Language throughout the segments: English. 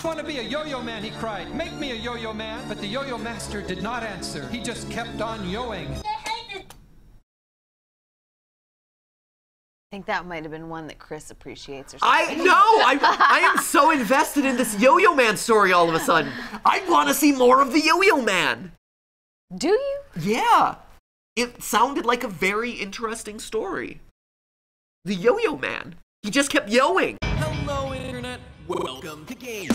want to be a yo-yo man, he cried. Make me a yo-yo man. But the yo-yo master did not answer. He just kept on yoing. I think that might have been one that Chris appreciates or something. I am so invested in this Yo-Yo Man story all of a sudden. I want to see more of the Yo-Yo Man. Do you? Yeah. It sounded like a very interesting story. The Yo-Yo Man. He just kept yoing. Hello, Internet. Welcome to Game.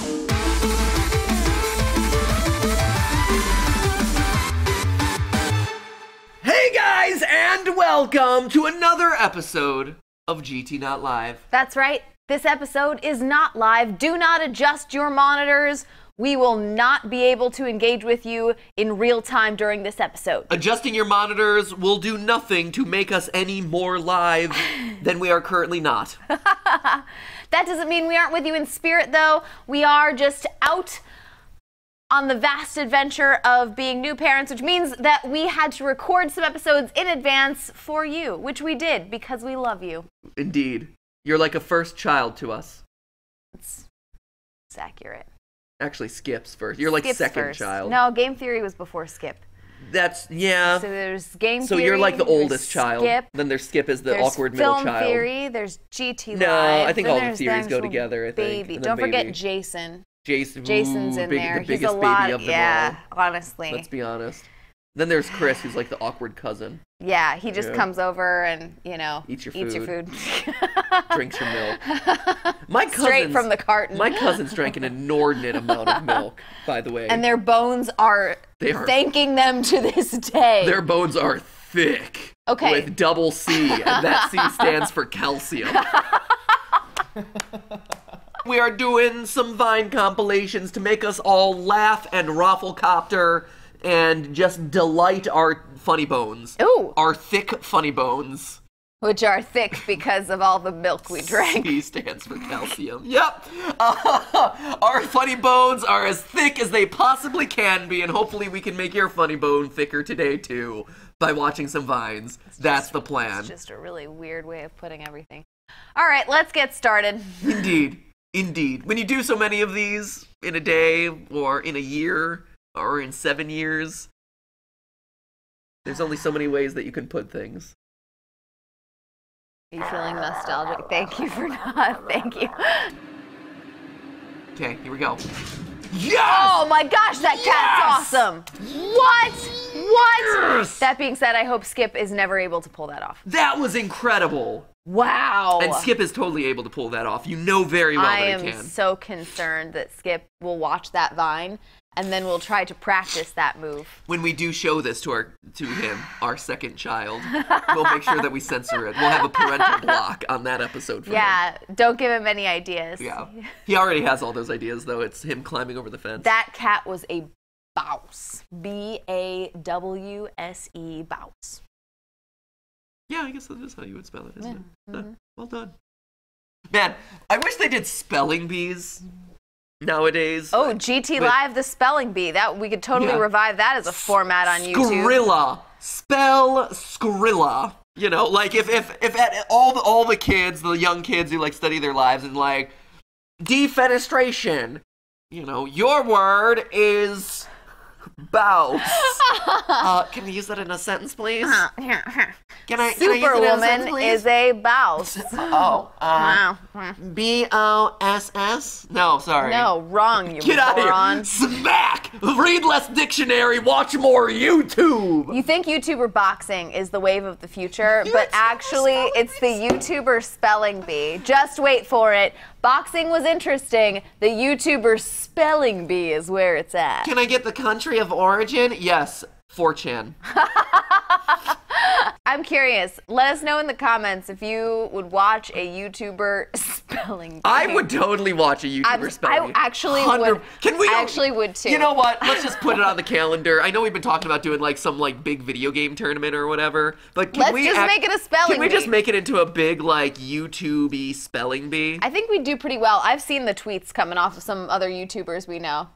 Hey guys, and welcome to another episode of GT Not Live. That's right. This episode is not live. Do not adjust your monitors. We will not be able to engage with you in real time during this episode. Adjusting your monitors will do nothing to make us any more live than we are currently not. That doesn't mean we aren't with you in spirit, though. We are just out on the vast adventure of being new parents, which means that we had to record some episodes in advance for you, which we did because we love you. Indeed. You're like a first child to us. It's accurate. Actually, Skip's first. You're like Skip's second first. child. No, Game Theory was before Skip. That's, yeah. So there's Game So Theory. you're like the there's oldest child. Skip, Then there's Skip as the there's awkward middle Film child. Theory, there's GT Live. No, I think then all the there's theories go actual together, I think. Baby. And then Don't forget baby. Jason. Jason. Jason's in there. The He's biggest a lot, baby of them yeah, all. honestly. Let's be honest. Then there's Chris, who's like the awkward cousin. Yeah, he just Yeah. comes over and, you know, Eats your food. Drinks your milk. My cousins, Straight from the carton. My cousins drank an inordinate amount of milk, by the way. And their bones are thanking them to this day. Their bones are thick. Okay. With double C, and that C stands for calcium. We are doing some Vine compilations to make us all laugh and rafflecopter and just delight our funny bones. Ooh. Our thick funny bones. Which are thick because of all the milk we drank. C stands for calcium. Yep. Our funny bones are as thick as they possibly can be, and hopefully we can make your funny bone thicker today, too, by watching some Vines. That's the plan. It's just a really weird way of putting everything. All right, let's get started. Indeed. Indeed. When you do so many of these in a day, or in a year, or in 7 years, there's only so many ways that you can put things. Are you feeling nostalgic? Thank you for not. Thank you. Okay, here we go. Yes! Oh my gosh, that cat's awesome. What? Yes! That being said, I hope Skip is never able to pull that off. That was incredible. Wow. And Skip is totally able to pull that off. You know very well that he I can. am so concerned that Skip will watch that Vine and then we'll try to practice that move. When we do show this to him, our second child, we'll make sure that we censor it. We'll have a parental block on that episode for him. Yeah, don't give him any ideas. Yeah. He already has all those ideas, though. It's him climbing over the fence. That cat was a bouse. B-A-W-S-E, bouse. Yeah, I guess that is how you would spell it, isn't it? Mm-hmm. Well done. Man, I wish they did spelling bees nowadays. Oh, GT Live, the spelling bee. That we could totally revive that as a format on YouTube. Skrilla. Spell Skrilla. You know, like if at all the kids, the young kids who like study their lives and like defenestration, you know, your word is bouse. Can we use that in a sentence, please? Can I use it in a sentence, Superwoman please? is a bouse. B-O-S-S? No, sorry. No, wrong, you Get out of moron. here. Smack! Read less dictionary, watch more YouTube! You think YouTuber boxing is the wave of the future, but actually it's the YouTuber spelling bee. Just wait for it. Boxing was interesting. The YouTuber spelling bee is where it's at. Can I get the country of origin? Yes, 4chan. I'm curious. Let us know in the comments if you would watch a YouTuber spelling bee. I would totally watch a YouTuber spelling bee. I actually 100 would. Can we? I actually would too. You know what? Let's just put it on the calendar. I know we've been talking about doing like some like big video game tournament or whatever, but can Let's we just make it a spelling Can we bee. just make it into a big like YouTube-y spelling bee? I think we do pretty well. I've seen the tweets coming off of some other YouTubers we know.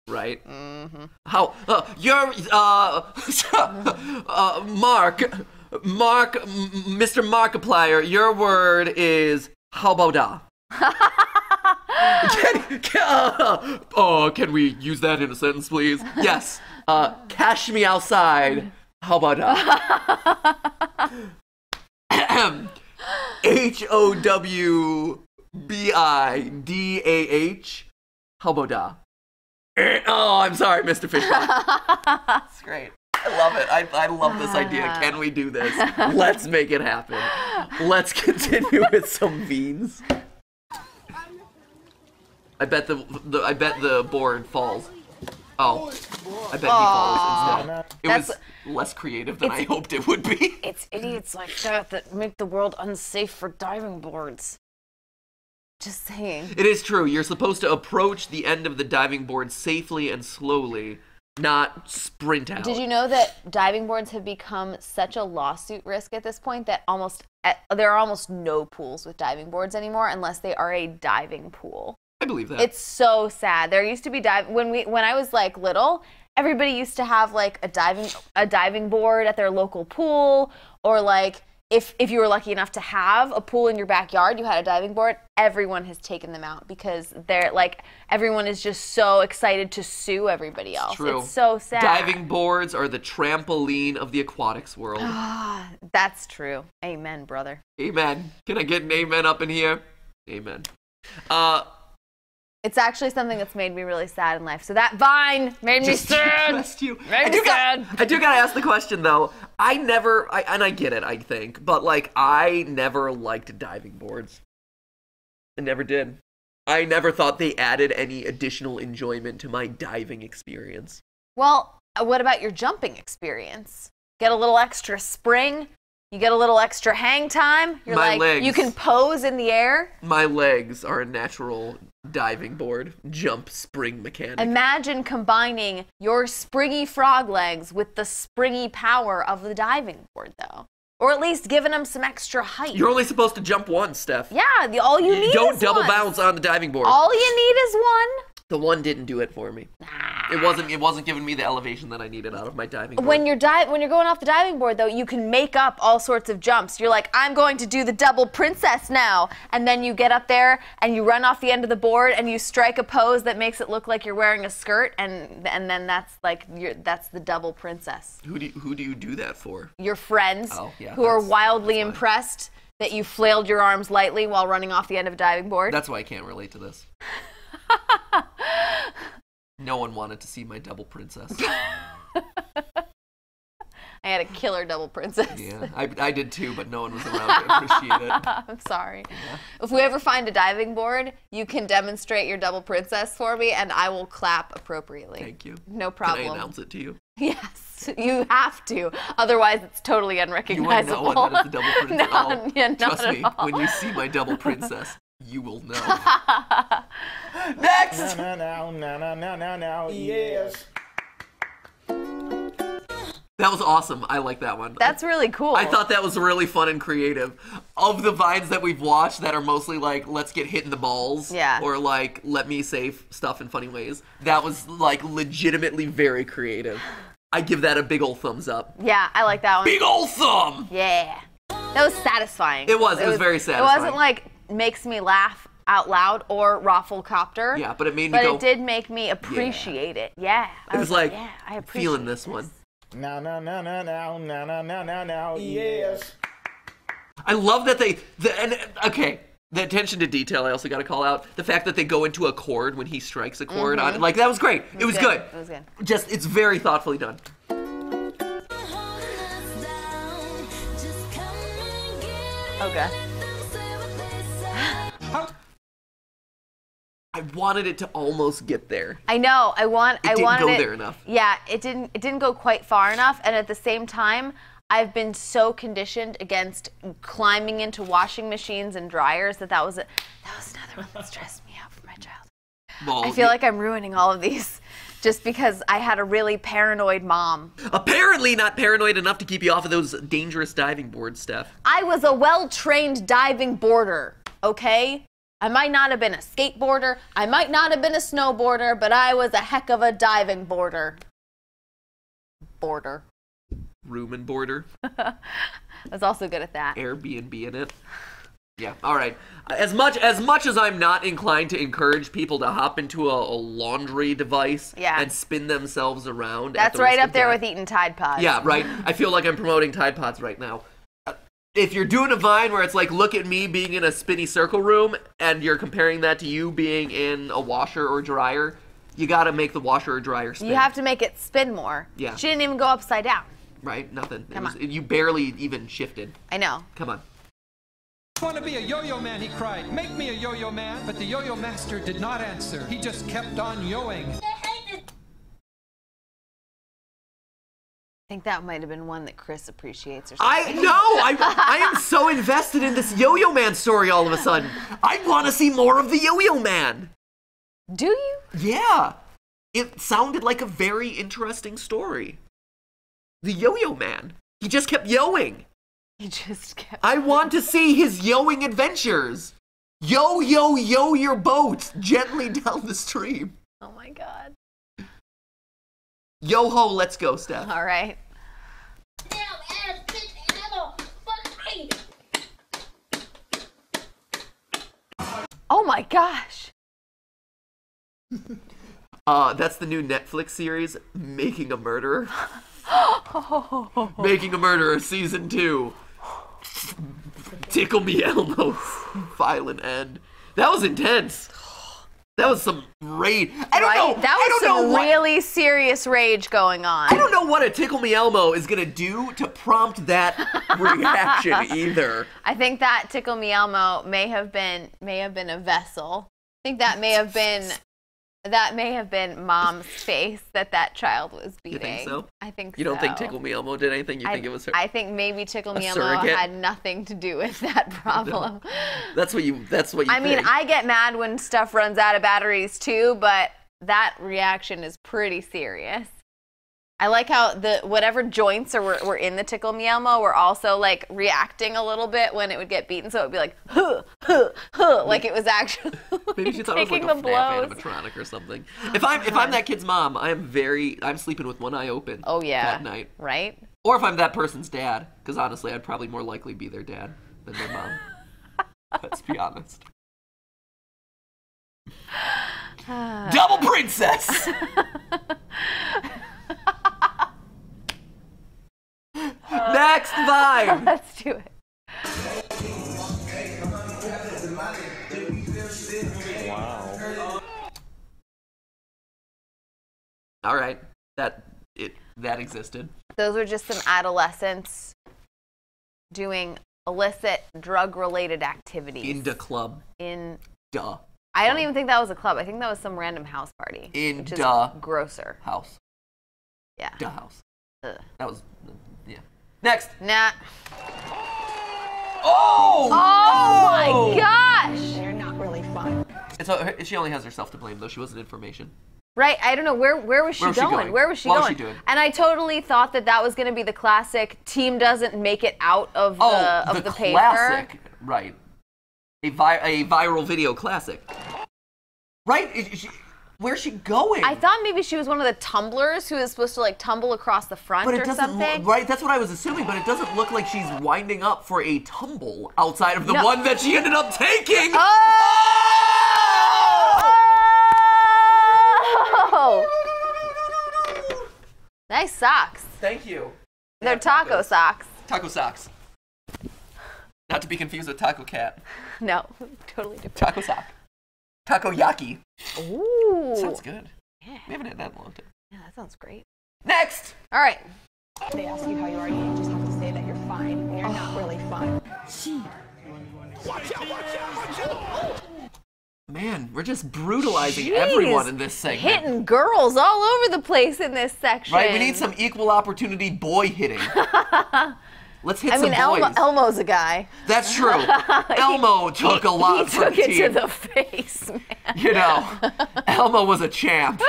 Right. How? You're Mr. Markiplier. Your word is how about da? Can we use that in a sentence, please? Yes. Cash me outside. How about that? HOWBIDAH. How about that? Oh, I'm sorry, Mr. Fishbot. That's great. I love it. I love this idea. Can we do this? Let's make it happen. Let's continue with some beans. I bet the board falls. Oh, I bet he falls instead. It was less creative than I hoped it would be. It's idiots like that make the world unsafe for diving boards. Just saying. It is true. You're supposed to approach the end of the diving board safely and slowly, not sprint out. Did you know that diving boards have become such a lawsuit risk at this point that there are almost no pools with diving boards anymore unless they are a diving pool? I believe that. It's so sad. There used to be when I was like little, everybody used to have like a diving board at their local pool, or like if you were lucky enough to have a pool in your backyard, you had a diving board. Everyone has taken them out because they're like everyone is just so excited to sue everybody else. True. It's so sad. Diving boards are the trampoline of the aquatics world. That's true. Amen, brother. Amen. Can I get an amen up in here? Amen. It's actually something that's made me really sad in life. So that vine made me sad. I do gotta ask the question though. And I get it, I think, but like I never liked diving boards. I never did. I never thought they added any additional enjoyment to my diving experience. Well, what about your jumping experience? Get a little extra spring. You get a little extra hang time. You're you can pose in the air. My legs are a natural diving board jump spring mechanic. Imagine combining your springy frog legs with the springy power of the diving board, though. Or at least giving them some extra height. You're only supposed to jump once, Steph. Yeah, all you need is one. Don't double bounce on the diving board. All you need is one. The one didn't do it for me. It wasn't giving me the elevation that I needed out of my diving board. When you're going off the diving board, though, you can make up all sorts of jumps. You're like, I'm going to do the double princess now. And then you get up there and you run off the end of the board and you strike a pose that makes it look like you're wearing a skirt, and then that's the double princess. Who do you do that for? Your friends who are wildly impressed that you flailed your arms lightly while running off the end of a diving board. That's why I can't relate to this. No one wanted to see my double princess. I had a killer double princess. Yeah, I did too, but no one was around to appreciate it. I'm sorry. Yeah. If we ever find a diving board, you can demonstrate your double princess for me, and I will clap appropriately. Thank you. No problem. Can I announce it to you? Yes, you have to. Otherwise, it's totally unrecognizable. You wouldn't know that it's a double princess. Not Trust at me, all. when you see my double princess, you will know. Next! Now, yes. That was awesome. I like that one. That's really cool. I thought that was really fun and creative. Of the vines that we've watched that are mostly like, let's get hit in the balls. Yeah. Or like, let me say stuff in funny ways. That was like legitimately very creative. I give that a big ol' thumbs up. Yeah, I like that one. Big ol' thumb! Yeah. That was satisfying. It was very satisfying. It wasn't like makes me laugh out loud or Rafflecopter. Yeah, but it made me But it did make me appreciate it. Yeah. It was like, yeah, I appreciate feeling this one. Now, yes. I love that the attention to detail I also got to call out. The fact that they go into a chord when he strikes a chord on it. Like, that was great. It was good. It was good. Just, it's very thoughtfully done. Okay. I wanted it to almost get there. I know. I wanted It didn't go there enough. Yeah, it didn't go quite far enough, and at the same time, I've been so conditioned against climbing into washing machines and dryers that was another one that stressed me out from my childhood. Well, I feel like I'm ruining all of these just because I had a really paranoid mom. Apparently not paranoid enough to keep you off of those dangerous diving boards, Steph. I was a well-trained diving boarder, okay? I might not have been a skateboarder, I might not have been a snowboarder, but I was a heck of a diving boarder. Room and boarder. I was also good at that. Airbnb in it. Yeah, all right. As much as I'm not inclined to encourage people to hop into a laundry device and spin themselves around. That's right up there with eating Tide Pods. Yeah, right. I feel like I'm promoting Tide Pods right now. If you're doing a Vine where it's like, look at me being in a spinny circle room, and you're comparing that to you being in a washer or dryer, you gotta make the washer or dryer spin. You have to make it spin more. Yeah. She didn't even go upside down. Right? Nothing. Come on. You barely even shifted. I know. Come on. I want to be a yo-yo man, he cried. Make me a yo-yo man. But the yo-yo master did not answer. He just kept on yoing. I think that might have been one that Chris appreciates or something. I am so invested in this Yo-Yo Man story all of a sudden. I want to see more of the Yo-Yo Man. Do you? Yeah. It sounded like a very interesting story. The Yo-Yo Man. He just kept yoing. He just kept... I want to see his yoing adventures. Yo, yo, yo your boat gently down the stream. Oh my God. Yo ho, let's go, Steph. All right. Oh my gosh. That's the new Netflix series, Making a Murderer. Making a Murderer Season 2. Tickle Me Elmo. Violent end. That was intense. That was some rage. I don't know. That was some really serious rage going on. I don't know what a Tickle Me Elmo is gonna do to prompt that reaction either. I think that Tickle Me Elmo may have been a vessel. I think that may have been Mom's face that child was beating. You think so? I think so. You don't think Tickle Me Elmo did anything? You think it was her? I think maybe Tickle Me Elmo surrogate? had nothing to do with that problem. That's what you I mean, I get mad when stuff runs out of batteries too, but that reaction is pretty serious. I like how whatever joints were in the Tickle Me Elmo were also like reacting a little bit when it would get beaten, so it would be like, huh, huh, huh, like it was actually maybe she thought it was like a FNAF animatronic or something. If I'm that kid's mom, I'm sleeping with one eye open. Oh yeah, that night, right? Or if I'm that person's dad, because honestly, I'd probably more likely be their dad than their mom. Let's be honest. Double princess. Next vibe. Let's do it. Wow. All right, that existed. Those were just some adolescents doing illicit drug-related activities. In the club. Duh. I don't even think that was a club. I think that was some random house party. Which is grosser. House. Yeah. Duh house. Ugh. That was, yeah. Next. Nah. Oh! Oh my gosh! They're not really fun. She only has herself to blame, though. She wasn't information. Right, I don't know, where was she going? Where was she going? What was she doing? And I totally thought that was going to be the classic team doesn't make it out of the paper. Classic, right. A viral video classic. Right? Where's she going? I thought maybe she was one of the tumblers who was supposed to like tumble across the front or something. Right, that's what I was assuming, but it doesn't look like she's winding up for a tumble outside of the one that she ended up taking. Oh! Nice socks. Thank you. They're taco socks. Taco socks. Not to be confused with Taco Cat. No, totally different. Taco sock. Takoyaki. Ooh. Sounds good. Yeah. We haven't had that in a long time. Yeah, that sounds great. Next! All right. They ask you how you are, you just have to say that you're fine. You're not really fine. Watch out, watch out, watch out! Man, we're just brutalizing everyone in this segment. Hitting girls all over the place in this section. Right, we need some equal opportunity boy hitting. Let's hit some boys. I mean, Elmo's a guy. That's true. Elmo took a lot for the team. He took it to the face, man. You know, Elmo was a champ.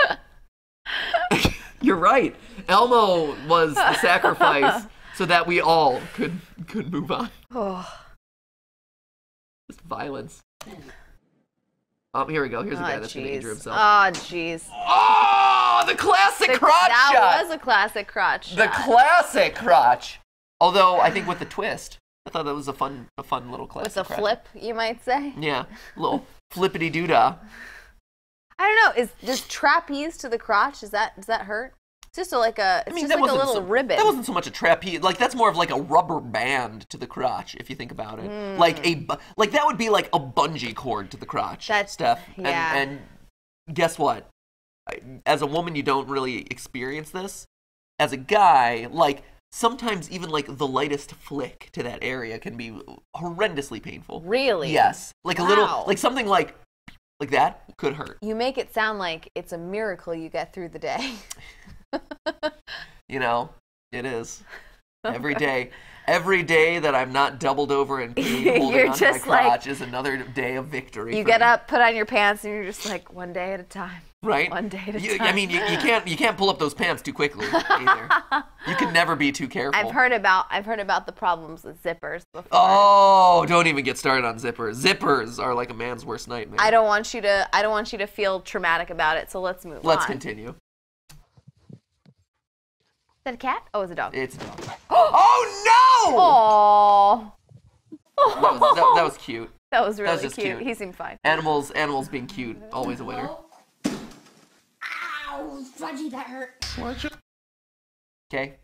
You're right. Elmo was the sacrifice so that we all could move on. Oh. Just violence. Here we go. Here's a guy that's going to injure himself. Oh, jeez. Oh, the classic crotch shot. That was a classic crotch shot. The classic crotch. Although, I think with the twist. I thought that was a fun little classic. With a flip, you might say. Yeah, little flippity doodah. I don't know. Does trapeze to the crotch? Does that hurt? It's just like a little ribbon. That wasn't so much a trapeze. Like that's more of like a rubber band to the crotch, if you think about it. Like that would be like a bungee cord to the crotch. That's Steph. Yeah. And guess what? As a woman, you don't really experience this. As a guy, like sometimes even like the lightest flick to that area can be horrendously painful. Really? Yes. Like a little, like something like that could hurt. You make it sound like it's a miracle you get through the day. You know, it is. Every day that I'm not doubled over and holding on to my crotch is another day of victory. You get up, put on your pants, and you're just like, one day at a time. Right? One day at a time. I mean, you can't pull up those pants too quickly either. You can never be too careful. I've heard about the problems with zippers before. Oh, don't even get started on zippers. Zippers are like a man's worst nightmare. I don't want you to feel traumatic about it. So let's move on. Let's continue. Is that a cat? Oh, it's a dog. It's a dog. Oh no! Aww. That was cute. That was really just cute. cute. He seemed fine. Animals being cute, always a winner. Ow, Fudgy, that hurt. Okay.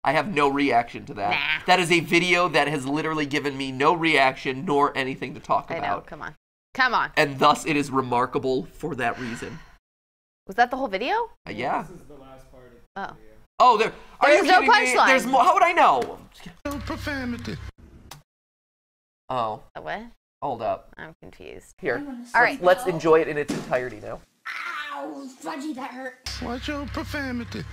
I have no reaction to that. Nah. That is a video that has literally given me no reaction nor anything to talk about. I know. Come on. And thus, it is remarkable for that reason. Was that the whole video? Yeah. This is the last part of the Oh. video. Oh, there. Are There's you no kidding me? punchline. There's more. How would I know? Profanity. Oh, What? hold up. I'm confused. Here. All right. Let's enjoy it in its entirety now. Ow, Fudgy, that hurt. Watch your profanity.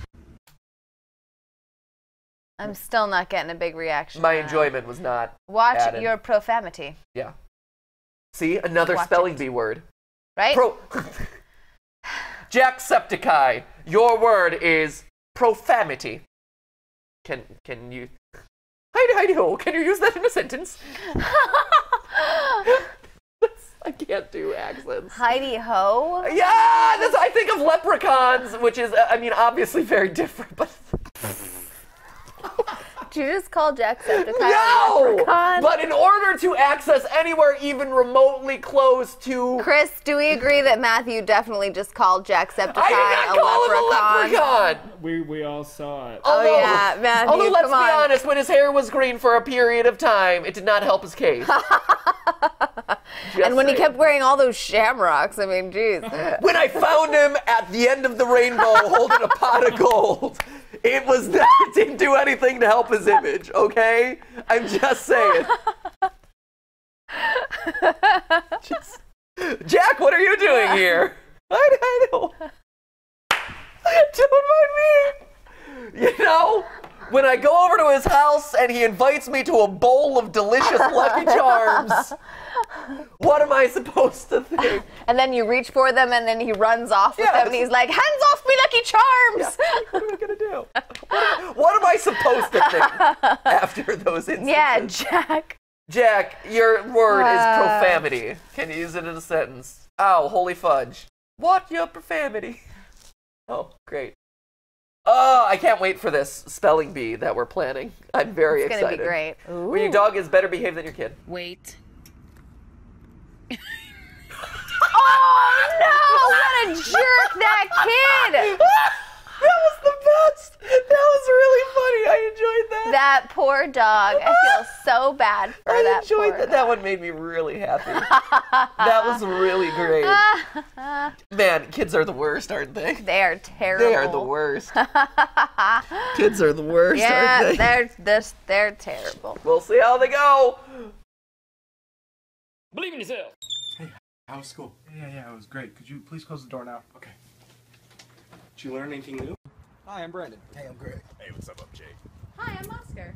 I'm still not getting a big reaction. My enjoyment was not. Watch added. your profanity. Yeah. See, another Watch spelling it. bee word. Right? Jacksepticeye. Your word is profanity. Can you? Heidi ho. Can you use that in a sentence? I can't do accents. Heidi ho. Yeah, I think of leprechauns, which is, I mean, obviously very different, but. Did you just call Jacksepticeye a No! leprechaun? But in order to access anywhere even remotely close to... Chris, do we agree that Matthew definitely just called Jacksepticeye I did not call him a leprechaun! We all saw it. Oh, yeah, Matthew, Although, let's come be on. honest, when his hair was green for a period of time, it did not help his case. And when he kept wearing all those shamrocks, I mean, geez. When I found him at the end of the rainbow holding a pot of gold, it didn't do anything to help his image, okay? I'm just saying. Jack, what are you doing here? I know. Don't mind me. You know, when I go over to his house and he invites me to a bowl of delicious Lucky Charms, what am I supposed to think? And then you reach for them, and then he runs off with them, and he's like, hands off me, Lucky Charms! Yeah. What am I going to do? What am I supposed to think after those instances? Yeah, Jack. Jack, your word is profanity. Can you use it in a sentence? Ow, holy fudge. What your profanity? Oh, great. Oh, I can't wait for this spelling bee that we're planning. I'm very excited. It's gonna be great. Ooh. When your dog is better behaved than your kid. Wait. Oh no! What a jerk that kid! That was the best! That was really funny. I enjoyed that. That poor dog. I feel so bad for I that enjoyed poor that. That one made me really happy. That was really great. Man, kids are the worst, aren't they? They are terrible. They are the worst. Kids are the worst, aren't they? they're terrible. We'll see how they go. Believe in yourself. How was school? Yeah, it was great. Could you please close the door now? Okay. Did you learn anything new? Hi, I'm Brandon. Hey, I'm Greg. Hey, what's up, Jake? Hi, I'm Oscar.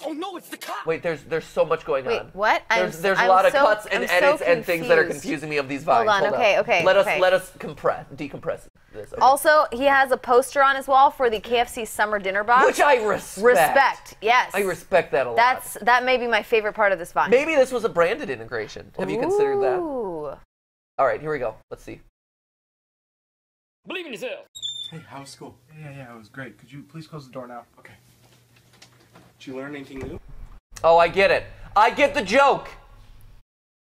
Oh no, it's the cop! Wait, there's so much going Wait, on. what? There's a lot of cuts and edits and things that are confused. confusing me of these vibes. Hold on, okay. Let us decompress this. Okay. Also, he has a poster on his wall for the KFC summer dinner box. Which I respect. Respect, yes. I respect that a lot. That may be my favorite part of this vine. Maybe this was a branded integration. Have you considered that? Ooh. All right, here we go. Let's see. Believe in yourself. Hey, how was school? Yeah, it was great. Could you please close the door now? Okay. Did you learn anything new? Oh, I get it. I get the joke.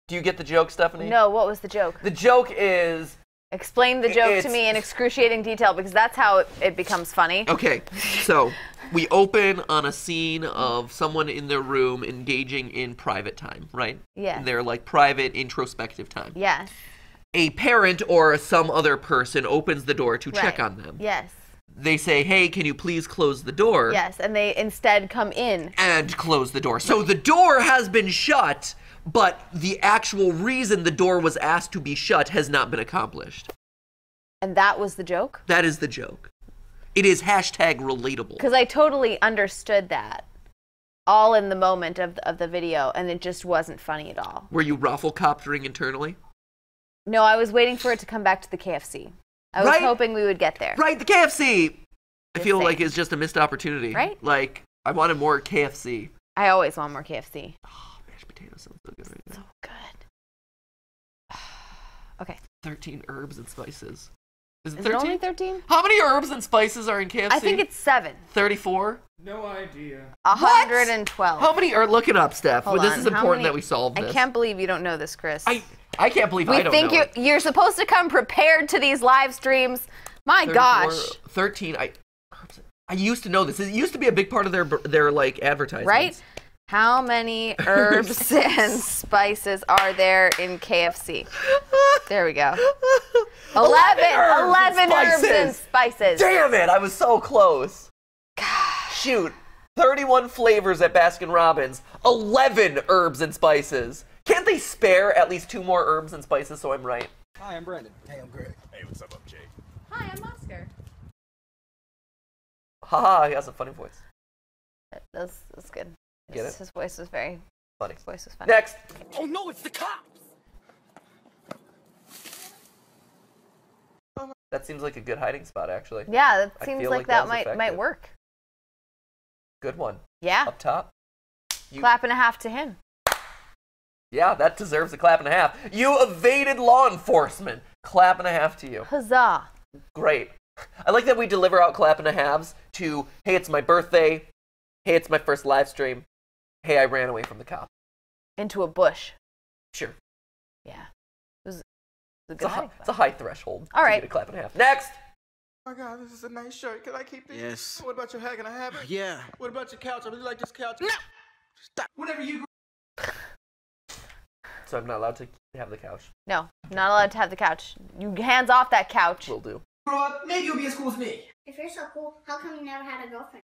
Do you get the joke, Stephanie? No, what was the joke? The joke is... Explain the joke to me in excruciating detail, because that's how it becomes funny. Okay, so we open on a scene of someone in their room engaging in private time, right? Yes. In their, like, private, introspective time. Yes. A parent or some other person opens the door to check Right. on them. Yes. They say, hey, can you please close the door? Yes, and they instead come in. And close the door. So the door has been shut, but the actual reason the door was asked to be shut has not been accomplished. And that was the joke? That is the joke. It is hashtag relatable. Because I totally understood that. All in the moment of the video, and it just wasn't funny at all. Were you raffle-coptering internally? No, I was waiting for it to come back to the KFC. I was Right? hoping we would get there. Right, the KFC! I Just feel like saying. it's just a missed opportunity. Right? Like, I wanted more KFC. I always want more KFC. Oh, mashed potatoes sounds so good right now. So good. Okay. 13 herbs and spices. Is it Is 13? it only 13? How many herbs and spices are in KFC? I think it's 7. 34? No idea. 112. How many are... Look it up, Steph. Hold This on. is How important many- that we solve this. I can't believe you don't know this, Chris. I can't believe I we don't think know you're supposed to come prepared to these live streams. My 34, gosh. 13. I used to know this. It used to be a big part of their like advertisements. Right? How many herbs and spices are there in KFC? There we go. 11 herbs and spices. Damn it! I was so close. Shoot. 31 flavors at Baskin Robbins. 11 herbs and spices. Can't they spare at least 2 more herbs and spices so I'm right? Hi, I'm Brandon. Hey, I'm Greg. Hey, what's up, Jake? Hi, I'm Oscar. Haha, he has a funny voice. That's good. Get it? His voice was very Funny. His voice was funny. Next. Oh no, it's the cops! That seems like a good hiding spot, actually. Yeah, that I seems feel like like that that was might effective. work. Good one. Yeah. Up top. Clap and a half to him. Yeah, that deserves a clap and a half. You evaded law enforcement. Clap and a half to you. Huzzah. Great. I like that we deliver out clap and a halves to, hey, it's my birthday. Hey, it's my first live stream. Hey, I ran away from the cop. Into a bush. Sure. Yeah. It was a It's good a, hiding it's a spot. high threshold. All to right. get a clap and a half. Next. Oh my god, this is a nice shirt. Can I keep this? Yes. What about your hat? Can I have it? Yeah. What about your couch? I really like this couch. No! Stop. Whatever you So I'm not allowed to have the couch. No, not allowed to have the couch. You hands off that couch. Will do. grow up, maybe you'll be as cool as me. If you're so cool, how come you never had a girlfriend?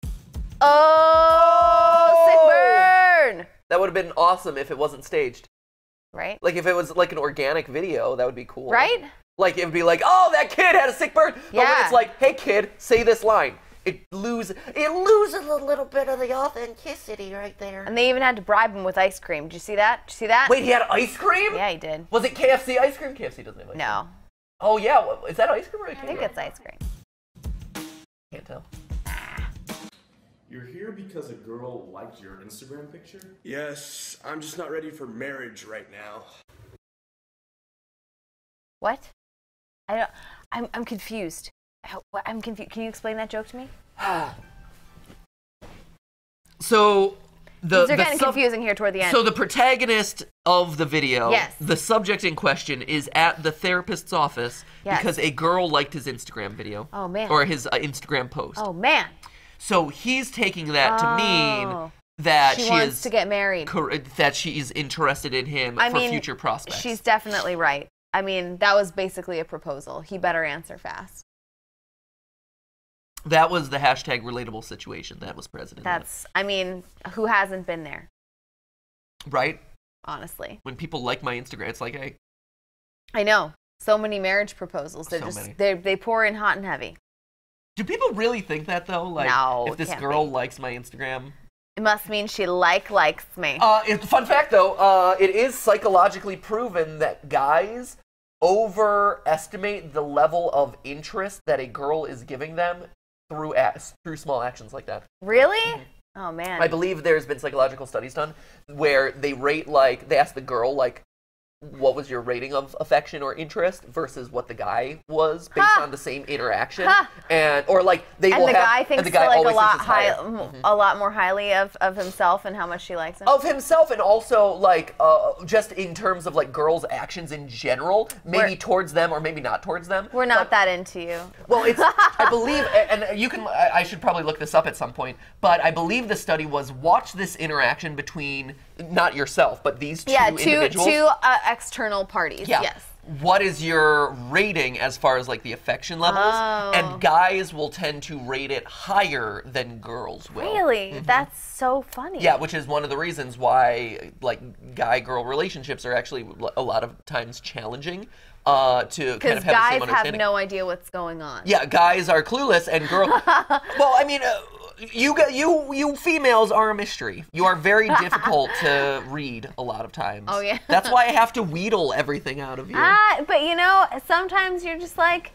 Oh, sick burn. That would have been awesome if it wasn't staged. Right? Like if it was like an organic video, that would be cool. Right? Like it would be like, oh, that kid had a sick bird. But when Yeah. it's like, hey kid, say this line. It loses a little bit of the authenticity right there. And they even had to bribe him with ice cream. Did you see that? Did you see that? Wait, he had ice cream? Yeah, he did. Was it KFC ice cream? KFC doesn't have ice cream. No, Oh yeah, is that ice cream or I think it's ice cream. Can't tell. You're here because a girl liked your Instagram picture? Yes, I'm just not ready for marriage right now. What? I'm confused. I'm confused. Can you explain that joke to me? So These are getting confusing here toward the end. So the protagonist of the video, Yes. the subject in question, is at the therapist's office Yes. because a girl liked his Instagram video. Oh, man. Or his Instagram post. Oh man. So he's taking that to Oh. mean that She she wants is to get married. that she is interested in him I for mean, future prospects. She's definitely right. I mean, that was basically a proposal. He better answer fast. That was the hashtag relatable situation that was present in I mean, who hasn't been there, that. Right? honestly? When people like my Instagram, it's like, hey, I know. So many marriage proposals. They're So just many. they pour in hot and heavy. do people really think that though? Like, No, if it this can't girl be. likes my Instagram. It must mean she likes me. Fun fact though, it is psychologically proven that guys overestimate the level of interest that a girl is giving them through small actions like that. Really? Oh man. I believe there's been psychological studies done where they rate they ask the girl what was your rating of affection or interest versus what the guy was based on the same interaction, and or like they and will the have, guy thinks and the guy like always a lot thinks it's higher. a lot more highly of himself and how much she likes him. Of himself, and also like just in terms of like girls' actions in general, maybe towards them or maybe not towards them. We're not that into you. Well, it's I believe, and you can. I should probably look this up at some point, but I believe the study was watch this interaction between not yourself, but these two individuals. two external parties. Yeah. Yes. What is your rating as far as like the affection levels? And guys will tend to rate it higher than girls will. Really? That's so funny. Yeah, which is one of the reasons why like guy-girl relationships are actually a lot of times challenging to kind of have the same Because guys have understanding. no idea what's going on. Yeah, guys are clueless and girls. Well, I mean, you females are a mystery. You are very difficult to read a lot of times. Oh, yeah. That's why I have to wheedle everything out of you. But you know, sometimes you're just like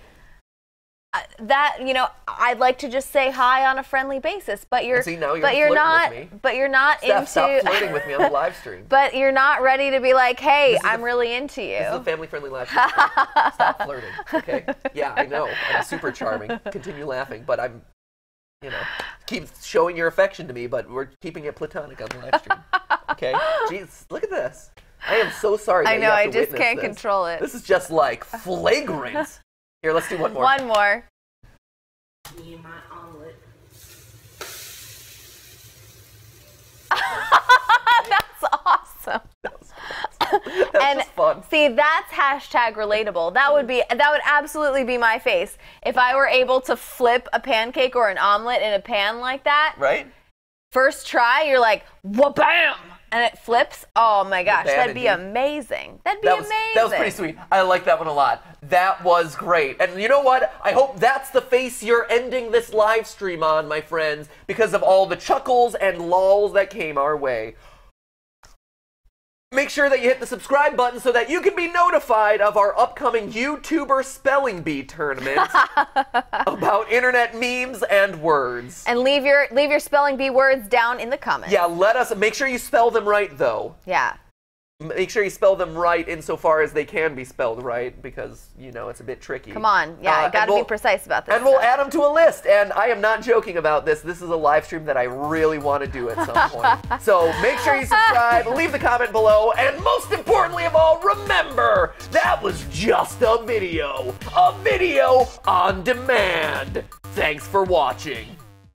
that. You know, I'd like to just say hi on a friendly basis, but you're, See, now you're but you're flirting not, with me. but you're not Steph, stop into. flirting with me on the live stream. But you're not ready to be like, hey, This is I'm really into you. This is a family-friendly live stream. Stop flirting, okay? Yeah, I know. I'm super charming. Continue laughing, but I'm, you know, keep showing your affection to me, but we're keeping it platonic on the live stream. Okay? Jeez, look at this. I am so sorry that I know, you have I to just witness can't this. control it. This is just like flagrant. Here, let's do one more. One more. Me and my omelet. That's awesome. That's just fun. See, that's hashtag relatable. That would absolutely be my face if I were able to flip a pancake or an omelet in a pan like that. Right? First try, you're like, wha-bam! And it flips. Oh my gosh, Bad that'd be indeed. amazing. That'd be amazing. That was pretty sweet. I like that one a lot. That was great. And you know what? I hope that's the face you're ending this live stream on, my friends, because of all the chuckles and lulls that came our way. Make sure that you hit the subscribe button so that you can be notified of our upcoming YouTuber Spelling Bee tournament about internet memes and words. And leave your spelling bee words down in the comments. Yeah, make sure you spell them right, though. Yeah. Make sure you spell them right insofar as they can be spelled right, because, you know, it's a bit tricky. Come on. Yeah, gotta be precise about this. And we'll add them to a list. And I am not joking about this. This is a live stream that I really want to do at some point. So make sure you subscribe, leave the comment below, and most importantly of all, remember, that was just a video on demand. Thanks for watching.